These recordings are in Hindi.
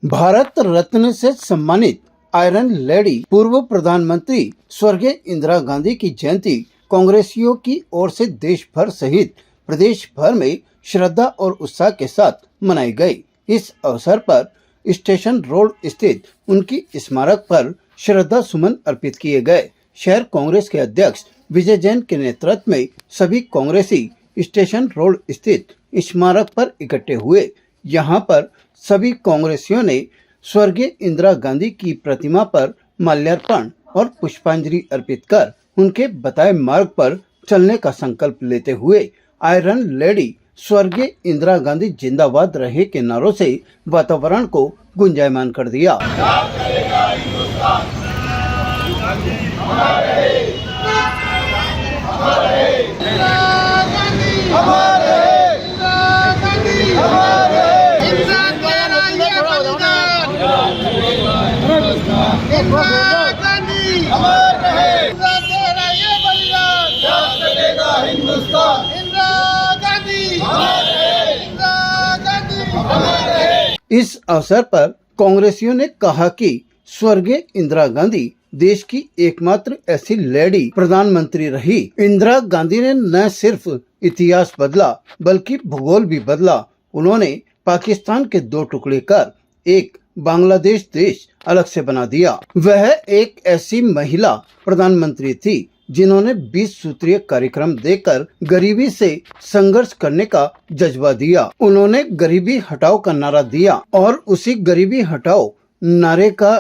भारत रत्न से सम्मानित आयरन लेडी पूर्व प्रधानमंत्री स्वर्गीय इंदिरा गांधी की जयंती कांग्रेसियों की ओर से देश भर सहित प्रदेश भर में श्रद्धा और उत्साह के साथ मनाई गई। इस अवसर पर स्टेशन रोड स्थित उनकी स्मारक पर श्रद्धा सुमन अर्पित किए गए। शहर कांग्रेस के अध्यक्ष विजय जैन के नेतृत्व में सभी कांग्रेसी स्टेशन रोड स्थित स्मारक पर इकट्ठे हुए। यहाँ पर सभी कांग्रेसियों ने स्वर्गीय इंदिरा गांधी की प्रतिमा पर माल्यार्पण और पुष्पांजलि अर्पित कर उनके बताए मार्ग पर चलने का संकल्प लेते हुए आयरन लेडी स्वर्गीय इंदिरा गांधी जिंदाबाद रहे के नारों से वातावरण को गुंजायमान कर दिया। इस अवसर पर कांग्रेसियों ने कहा कि स्वर्गीय इंदिरा गांधी देश की एकमात्र ऐसी लेडी प्रधानमंत्री रही। इंदिरा गांधी ने न सिर्फ इतिहास बदला बल्कि भूगोल भी बदला। उन्होंने पाकिस्तान के दो टुकड़े कर एक बांग्लादेश देश अलग से बना दिया। वह एक ऐसी महिला प्रधानमंत्री थी जिन्होंने 20 सूत्रीय कार्यक्रम देकर गरीबी से संघर्ष करने का जज्बा दिया। उन्होंने गरीबी हटाओ का नारा दिया और उसी गरीबी हटाओ नारे का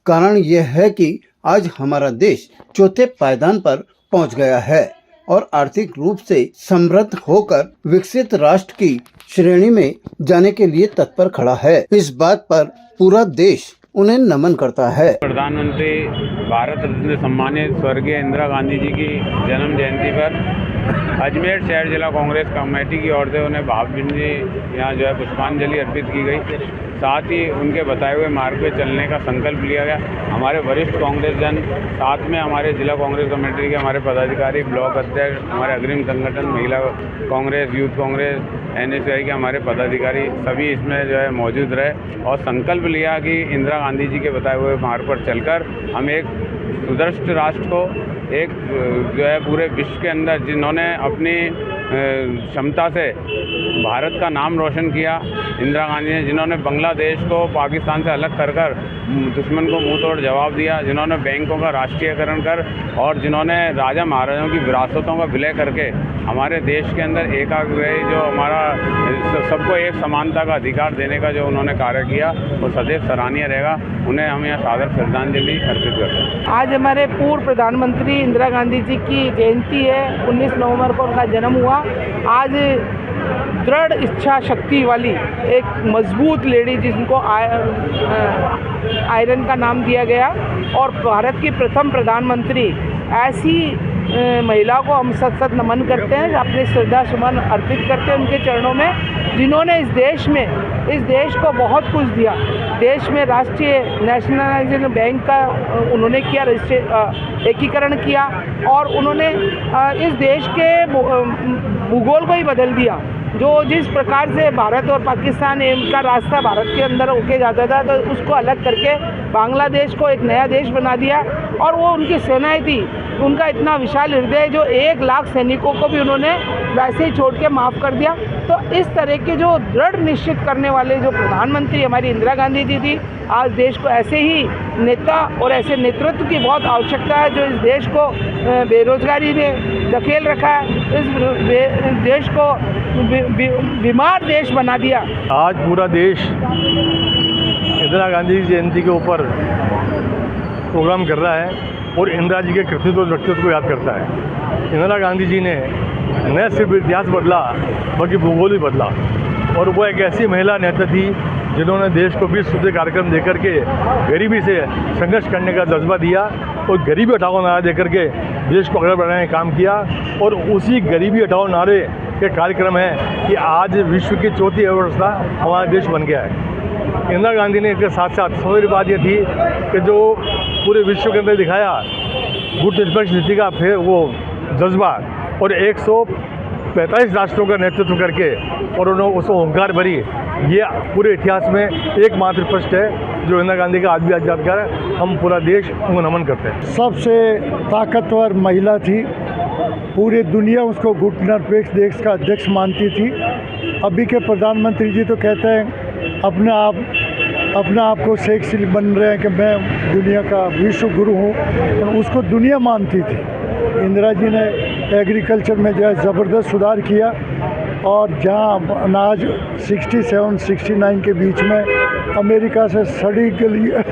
कारण यह है कि आज हमारा देश चौथे पायदान पर पहुंच गया है और आर्थिक रूप से समृद्ध होकर विकसित राष्ट्र की श्रेणी में जाने के लिए तत्पर खड़ा है। इस बात पर पूरा देश उन्हें नमन करता है। प्रधानमंत्री भारत रत्न सम्मानित स्वर्गीय इंदिरा गांधी जी की जन्म जयंती पर अजमेर शहर जिला कांग्रेस कमेटी की ओर से उन्हें भावभीनी यहाँ जो है पुष्पांजलि अर्पित की गई। साथ ही उनके बताए हुए मार्ग पे चलने का संकल्प लिया गया। हमारे वरिष्ठ कांग्रेस जन, साथ में हमारे जिला कांग्रेस कमेटी के हमारे पदाधिकारी, ब्लॉक अध्यक्ष, हमारे अग्रिम संगठन, महिला कांग्रेस, यूथ कांग्रेस, NSI के हमारे पदाधिकारी सभी इसमें जो है मौजूद रहे और संकल्प लिया कि इंदिरा गांधी जी के बताए हुए मार्ग पर चलकर हम एक सुदृढ़ राष्ट्र को, एक जो है पूरे विश्व के अंदर जिन्होंने अपनी क्षमता से भारत का नाम रोशन किया, इंदिरा गांधी ने जिन्होंने बांग्लादेश को पाकिस्तान से अलग कर कर दुश्मन को मुंह तोड़ जवाब दिया, जिन्होंने बैंकों का राष्ट्रीयकरण कर और जिन्होंने राजा महाराजाओं की विरासतों का विलय करके हमारे देश के अंदर एकाग्रही जो हमारा सबको एक समानता का अधिकार देने का जो उन्होंने कार्य किया वो सदैव सराहनीय रहेगा। उन्हें हम यहाँ सादर श्रद्धांजलि अर्पित करते हैं। आज हमारे पूर्व प्रधानमंत्री इंदिरा गांधी जी की जयंती है। 19 नवंबर को उनका जन्म हुआ। आज दृढ़ इच्छा शक्ति वाली एक मजबूत लेडी जिनको आयरन का नाम दिया गया और भारत की प्रथम प्रधानमंत्री, ऐसी महिला को हम सत सत नमन करते हैं, अपने श्रद्धा सुमन अर्पित करते हैं उनके चरणों में, जिन्होंने इस देश को बहुत कुछ दिया। देश में राष्ट्रीय नेशनलाइजेशन बैंक का उन्होंने किया, एकीकरण किया और उन्होंने इस देश के भूगोल को ही बदल दिया। जो जिस प्रकार से भारत और पाकिस्तान का रास्ता भारत के अंदर होके जाता था तो उसको अलग करके बांग्लादेश को एक नया देश बना दिया। और वो उनकी सेनाएं थी, उनका इतना विशाल हृदय, जो 1 लाख सैनिकों को भी उन्होंने वैसे ही छोड़ के माफ़ कर दिया। तो इस तरह के जो दृढ़ निश्चित करने वाले जो प्रधानमंत्री हमारी इंदिरा गांधी जी थी, आज देश को ऐसे ही नेता और ऐसे नेतृत्व की बहुत आवश्यकता है जो इस देश को बेरोजगारी में धकेल रखा है, इस देश को बीमार देश बना दिया। आज पूरा देश इंदिरा गांधी की जयंती के ऊपर प्रोग्राम कर रहा है और इंदिरा जी के कृतित्व और व्यक्तित्व को याद करता है। इंदिरा गांधी जी ने न सिर्फ इतिहास बदला बल्कि भूगोल भी बदला और वो एक ऐसी महिला नेता थी जिन्होंने देश को 20 सूत्रीय कार्यक्रम देकर के गरीबी से संघर्ष करने का जज्बा दिया और गरीबी हटाओ नारा देकर के देश को आगे बढ़ाने का काम किया। और उसी गरीबी हटाओ नारे के कार्यक्रम है कि आज विश्व की चौथी अर्थव्यवस्था हमारा देश बन गया है। इंदिरा गांधी ने इसके साथ साथ सबसे बात ये थी कि जो पूरे विश्व के अंदर दिखाया गुट निष्पक्ष नीति का फिर वो जज्बा और 45 राष्ट्रों का नेतृत्व करके और उन्होंने उस ओंकार भरी, ये पूरे इतिहास में एकमात्र फर्स्ट है जो इंदिरा गांधी का आज भी यादगार है। हम पूरा देश उनको नमन करते हैं। सबसे ताकतवर महिला थी, पूरी दुनिया उसको घुटनरपेक्ष देश का अध्यक्ष मानती थी। अभी के प्रधानमंत्री जी तो कहते हैं अपने आप को सेक्सी बन रहे हैं कि मैं दुनिया का विश्व गुरु हूँ, तो उसको दुनिया मानती थी। इंदिरा जी ने एग्रीकल्चर में जो है ज़बरदस्त सुधार किया और जहाँ अनाज 67-69 के बीच में अमेरिका से सड़ी के लिए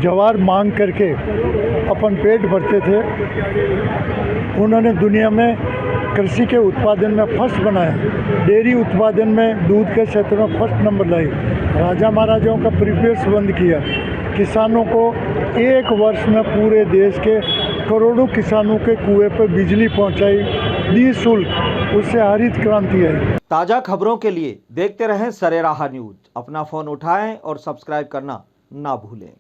जवार मांग करके अपन पेट भरते थे, उन्होंने दुनिया में कृषि के उत्पादन में फर्स्ट बनाया। डेयरी उत्पादन में दूध के क्षेत्र में फर्स्ट नंबर लाई। राजा महाराजाओं का प्रीपेड बंद किया। किसानों को एक वर्ष में पूरे देश के करोड़ों किसानों के कुएं पर बिजली पहुंचाई निःशुल्क। उससे हरित क्रांति आई। ताज़ा खबरों के लिए देखते रहें सरेराह न्यूज़। अपना फ़ोन उठाएं और सब्सक्राइब करना ना भूलें।